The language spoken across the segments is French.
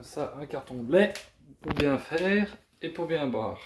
ça, un carton de lait pour bien faire et pour bien boire.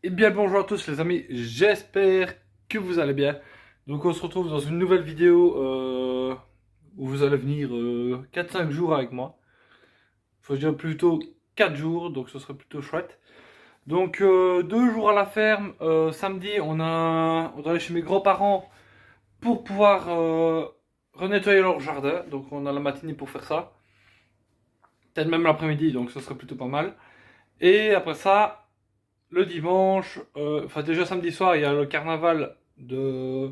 Et bien bonjour à tous les amis, j'espère que vous allez bien. Donc on se retrouve dans une nouvelle vidéo où vous allez venir 4-5 jours avec moi. Faut dire plutôt 4 jours, donc ce serait plutôt chouette. Donc 2 jours à la ferme, samedi on doit aller chez mes grands-parents pour pouvoir renettoyer leur jardin. Donc on a la matinée pour faire ça. Peut-être même l'après-midi, donc ce serait plutôt pas mal. Et après ça, le dimanche, enfin déjà samedi soir, il y a le carnaval de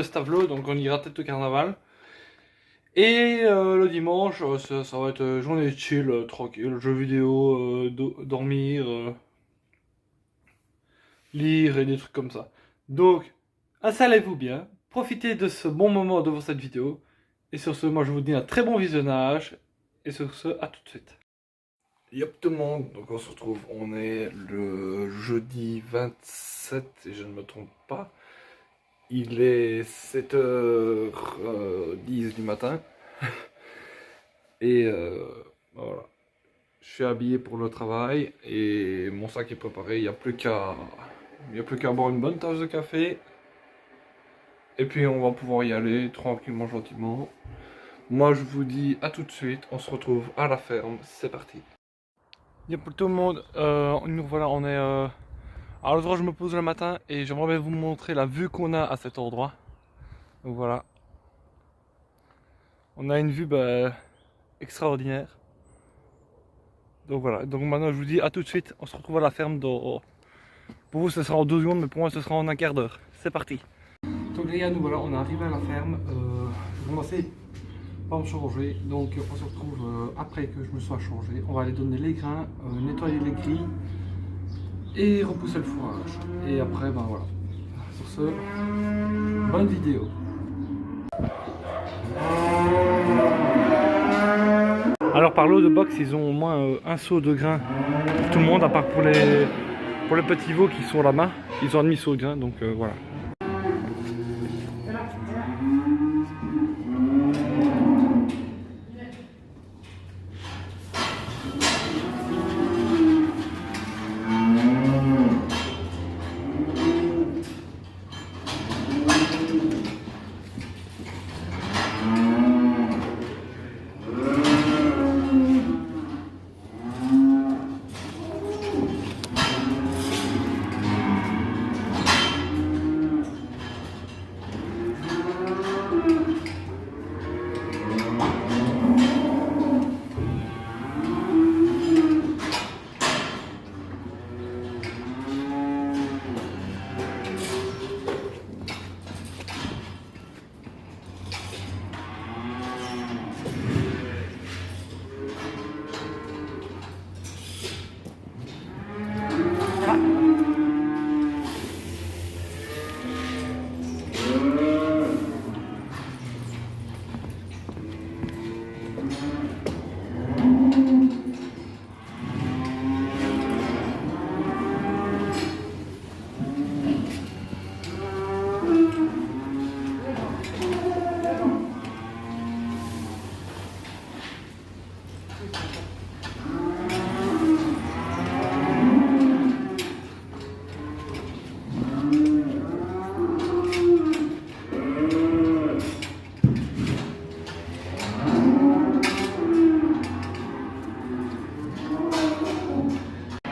Stavelot, donc on ira peut-être au carnaval. Et le dimanche, ça va être journée de chill, tranquille, jeux vidéo, dormir, lire et des trucs comme ça. Donc, installez-vous bien, profitez de ce bon moment devant cette vidéo. Et sur ce, moi je vous dis un très bon visionnage. Et sur ce, à tout de suite. Yop tout le monde, donc on se retrouve, on est le jeudi 27, et je ne me trompe pas. Il est 7h10 du matin. Et voilà. Je suis habillé pour le travail et mon sac est préparé, il n'y a plus qu'à boire une bonne tasse de café. Et puis on va pouvoir y aller tranquillement, gentiment. Moi je vous dis à tout de suite, on se retrouve à la ferme, c'est parti. Yep tout le monde, nous voilà, on est à l'endroit où je me pose le matin et j'aimerais bien vous montrer la vue qu'on a à cet endroit. Donc voilà. On a une vue extraordinaire. Donc voilà, donc maintenant je vous dis à tout de suite, on se retrouve à la ferme dans... Pour vous ce sera en 2 secondes, mais pour moi ce sera en un quart d'heure. C'est parti. Donc les gars, nous voilà, on est arrivé à la ferme. Je vais commencer par me changer, donc on se retrouve après que je me sois changé. On va aller donner les grains, nettoyer les grilles et repousser le fourrage. Et après, ben voilà. Sur ce, bonne vidéo. Alors par lot de box, ils ont au moins un seau de grains pour tout le monde, à part pour les petits veaux qui sont là-bas. Ils ont un demi-seau de grains, donc voilà.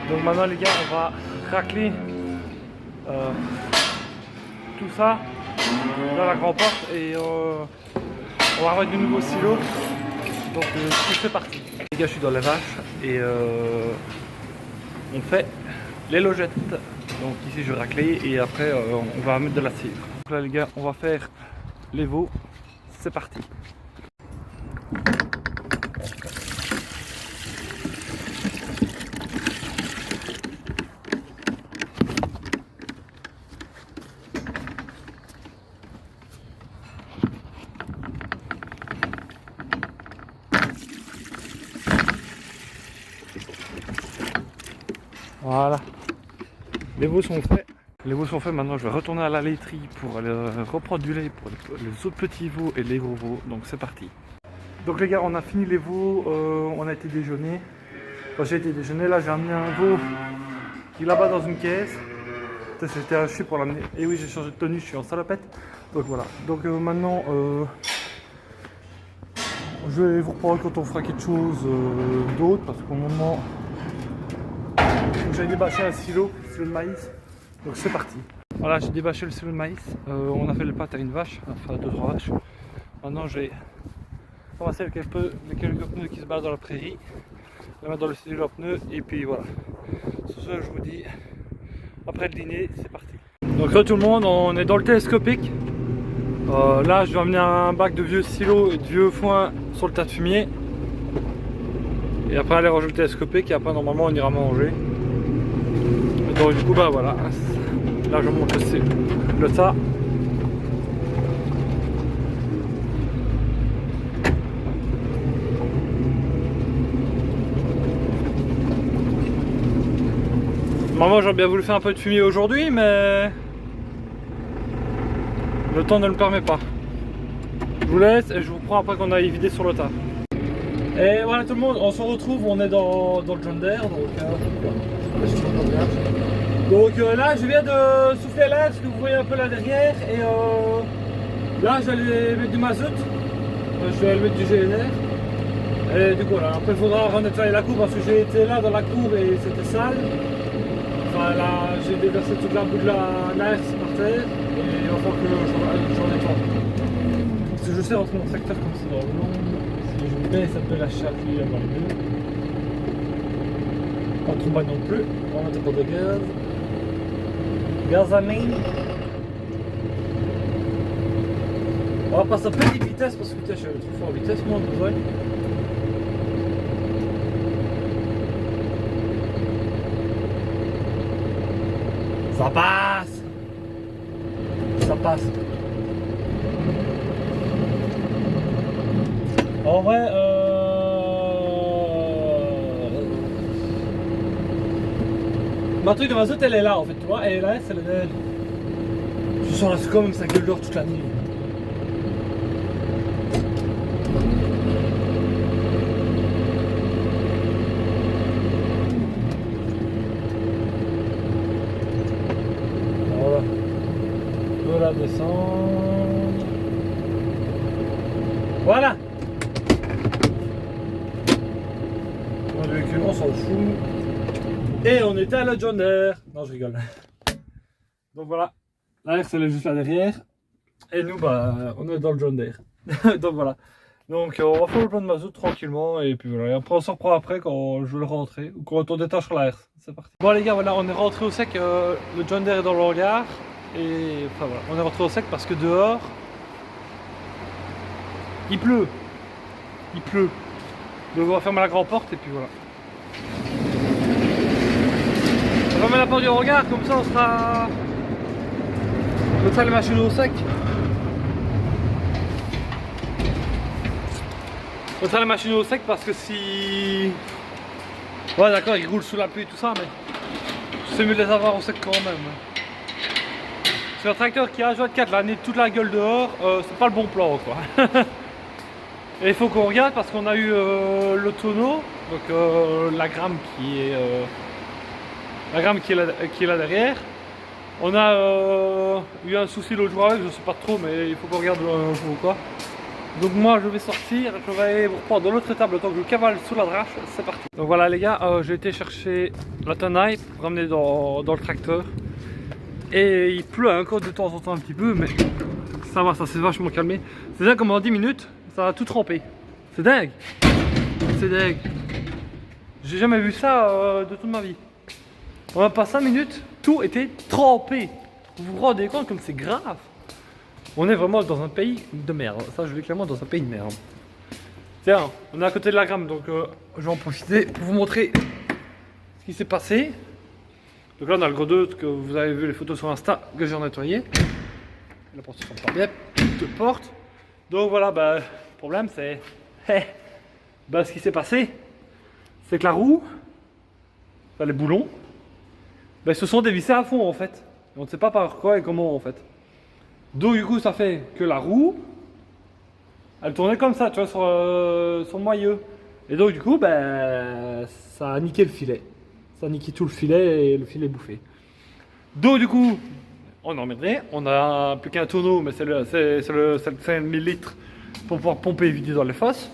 Donc maintenant les gars, on va racler tout ça dans la grande porte et on va remettre de nouveaux silos. Donc c'est parti. Les gars, je suis dans les vaches et on fait les logettes. Donc ici je vais racler et après on va mettre de la cire. Donc là les gars, on va faire les veaux. C'est parti. Voilà. Les veaux sont faits. Les veaux sont faits, maintenant je vais retourner à la laiterie pour aller reprendre du lait pour les autres petits veaux et les gros veaux. Donc c'est parti. Donc les gars, on a fini les veaux, on a été déjeuner. Quand j'ai été déjeuner, là j'ai amené un veau qui est là-bas dans une caisse. C'était un chien pour l'amener. Et oui, j'ai changé de tenue, je suis en salopette. Donc voilà. Donc maintenant, je vais vous reprendre quand on fera quelque chose d'autre. Parce qu'au moment, j'ai débâché un silo de maïs. Donc c'est parti. Voilà, j'ai débâché le silo de maïs. On a fait le pâte à une vache, enfin 2-3 vaches. Maintenant, je vais ramasser les quelques pneus qui se baladent dans la prairie, les mettre dans le silo à pneus. Et puis voilà. Sur ce, je vous dis, après le dîner, c'est parti. Donc là tout le monde, on est dans le télescopique. Là je vais amener un bac de vieux silos et de vieux foin sur le tas de fumier. Et après aller ranger le télescopique et après normalement on ira manger. Et donc du coup bah voilà. Là je monte le tas. Moi j'aurais bien voulu faire un peu de fumier aujourd'hui mais le temps ne le permet pas. Je vous laisse et je vous prends après qu'on aille vider sur le tas. Et voilà tout le monde, on se retrouve, on est dans le John Deere. Donc là je viens de souffler l'air, ce que vous voyez un peu là derrière. Et là j'allais mettre du mazout, je vais aller mettre du GNR. Et du coup voilà, après il faudra renettoyer la cour parce que j'ai été là dans la cour et c'était sale. Enfin là j'ai déversé toute la boue de la herse par terre. Et il va falloir que j'en nettoie. Parce que je sais rentrer mon tracteur comme c'est dans le long. Si je me baisse un peu la charrue avant les deux. Pas trop bas non plus. On va mettre un peu de gaz. Gaz à main. On va passer à petite vitesse parce que je suis trop fort en vitesse, moi en besoin. Ça passe. Ça passe. En vrai, ma truc de mazout elle est là en fait, tu vois, elle est là, c'est le. Je sens là quand même ça gueule dehors toute la nuit. Voilà. De la descendre. Voilà. Le véhicule, on s'en fout. Et on était à la John Deere. Non, je rigole. Donc voilà. La herse, elle est juste là derrière. Et nous, bah, on est dans le John Deere. Donc voilà. Donc on va faire le plein de mazout tranquillement. Et puis voilà. Et après, on s'en reprend après quand je vais le rentrer. Ou quand on détachera la herse. C'est parti. Bon, les gars, voilà. On est rentré au sec. Le John Deere est dans le hangar. Et enfin voilà. On est rentré au sec parce que dehors, il pleut. Il pleut. Donc on va fermer la grande porte et puis voilà. On va fermer la porte du hangar, comme ça on sera. On mettra les machines au sec. On mettra les machines au sec parce que si. Ouais d'accord, ils roulent sous la pluie et tout ça, mais c'est mieux de les avoir au sec quand même. Sur un tracteur qui a H24 l'année toute la gueule dehors, c'est pas le bon plan quoi. Et il faut qu'on regarde parce qu'on a eu le tonneau, donc la gramme qui est là derrière. On a eu un souci l'autre jour avec, je sais pas trop, mais il faut qu'on regarde un jour ou quoi. Donc moi je vais sortir, je vais aller vous reprendre dans l'autre étable, le temps que je cavale sous la drache, c'est parti. Donc voilà les gars, j'ai été chercher la tenaille pour ramener dans le tracteur. Et il pleut encore de temps en temps un petit peu, mais ça va, ça s'est vachement calmé. C'est dingue comme en 10 minutes, ça a tout trempé. C'est dingue. C'est dingue. J'ai jamais vu ça de toute ma vie. En même pas 5 minutes, tout était trempé. Vous vous rendez compte comme c'est grave? On est vraiment dans un pays de merde. Ça, je vais clairement dans un pays de merde. Tiens, on est à côté de la gramme, donc je vais en profiter pour vous montrer ce qui s'est passé. Donc là, on a le gros 2 que vous avez vu les photos sur Insta que j'ai nettoyé. La porte se ferme pas bien, toute porte. Donc voilà, bah, le problème c'est. Bah, ce qui s'est passé, c'est que la roue, enfin, les boulons, ben, se sont dévissés à fond en fait. Et on ne sait pas par quoi et comment en fait. Donc du coup ça fait que la roue, elle tournait comme ça, tu vois, sur son moyeu. Et donc du coup, ben, ça a niqué le filet. Ça a niqué tout le filet et le filet est bouffé. Donc du coup, on est emmerdé. On a plus qu'un tonneau, mais c'est le 5000 litres pour pouvoir pomper et vider dans les fosses.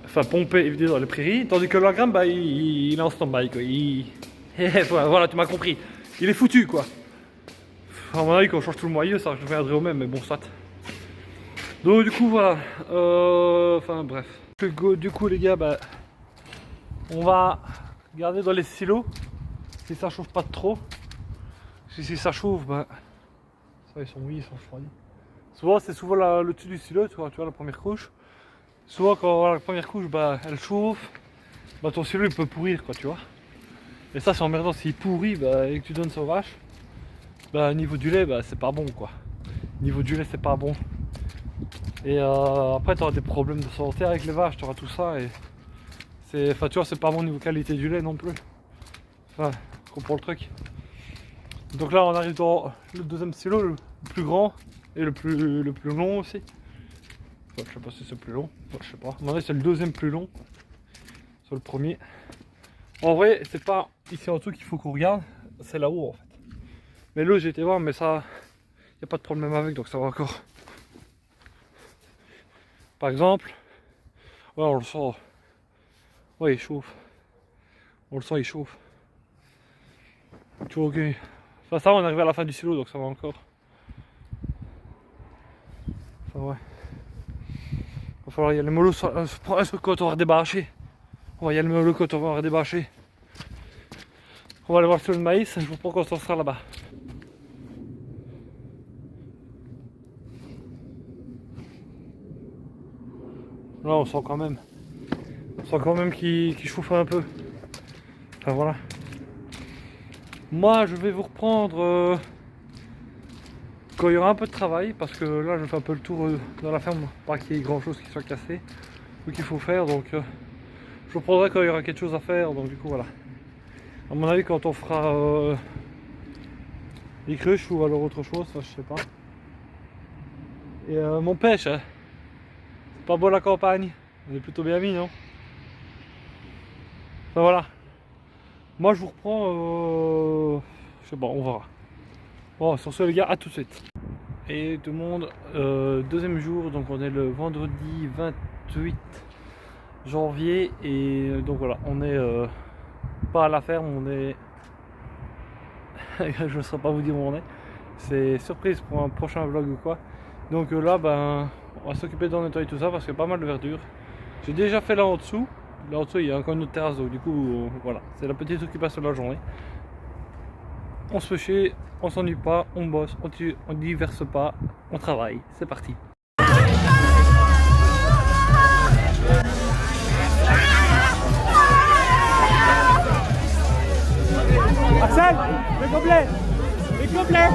Enfin, pomper et vider dans les prairies. Tandis que l'Agram, bah, il est en stand-by, quoi. Voilà, tu m'as compris. Il est foutu, quoi. À mon avis, quand on change tout le moyeu, ça reviendrait au même, mais bon, soit. Donc du coup, voilà. Enfin, bref. Du coup, les gars, bah, on va garder dans les silos. Si ça chauffe pas trop. Si ça chauffe, bah, ça, ils sont refroidis. Souvent, c'est souvent le dessus du silo, tu vois, la première couche. Souvent, quand la première couche, bah, elle chauffe, bah, ton silo, il peut pourrir, quoi, tu vois. Et ça, c'est emmerdant. S'il pourrit, bah, et que tu donnes ça aux vaches, bah, niveau du lait, bah, c'est pas bon, quoi. Niveau du lait, c'est pas bon. Et après, tu auras des problèmes de santé avec les vaches, tu auras tout ça. Et enfin, tu vois, c'est pas bon niveau qualité du lait non plus. Enfin, je comprends le truc. Donc là, on arrive dans le deuxième silo, le plus grand et le plus long aussi. Enfin, je sais pas si c'est le plus long, enfin, je sais pas. Non, c'est le deuxième plus long sur le premier. En vrai, c'est pas ici en dessous qu'il faut qu'on regarde, c'est là-haut en fait. Mais là, j'ai été voir, mais ça, y a pas de problème avec, donc ça va encore. Par exemple, ouais, on le sent. Ouais, il chauffe. On le sent, il chauffe. Tu vois, ok. Enfin, ça, on est arrivé à la fin du silo, donc ça va encore. Enfin, ouais. Il va falloir y aller mollo quand on va redébâcher. On va y aller mollo quand on va redébâcher. On va aller voir sur le maïs, je vous prends quand on sera là-bas. Là, on sent quand même. On sent quand même qu'il chauffe un peu. Enfin, voilà. Moi, je vais vous reprendre quand il y aura un peu de travail, parce que là, je fais un peu le tour dans la ferme, pas qu'il y ait grand chose qui soit cassé ou qu'il faut faire, donc je vous reprendrai quand il y aura quelque chose à faire, donc du coup, voilà. À mon avis, quand on fera les cruches ou alors autre chose, ça, je sais pas. Et mon pêche, hein. C'est pas beau la campagne, on est plutôt bien mis, non? Enfin, voilà. Moi, je vous reprends, je sais pas, on verra. Bon, sur ce les gars, à tout de suite. Et tout le monde, deuxième jour, donc on est le vendredi 28 janvier et donc voilà, on est pas à la ferme, on est je ne saurais pas vous dire où on est, c'est surprise pour un prochain vlog ou quoi. Donc là, ben, on va s'occuper d'en nettoyer tout ça parce qu'il y a pas mal de verdure. J'ai déjà fait là en dessous il y a encore une autre terrasse, donc du coup voilà, c'est la petite occupation de la journée. On se fait chier, on s'ennuie pas, on bosse, on diverse pas, on travaille, c'est parti. Marcel, le gobelet, le gobelet.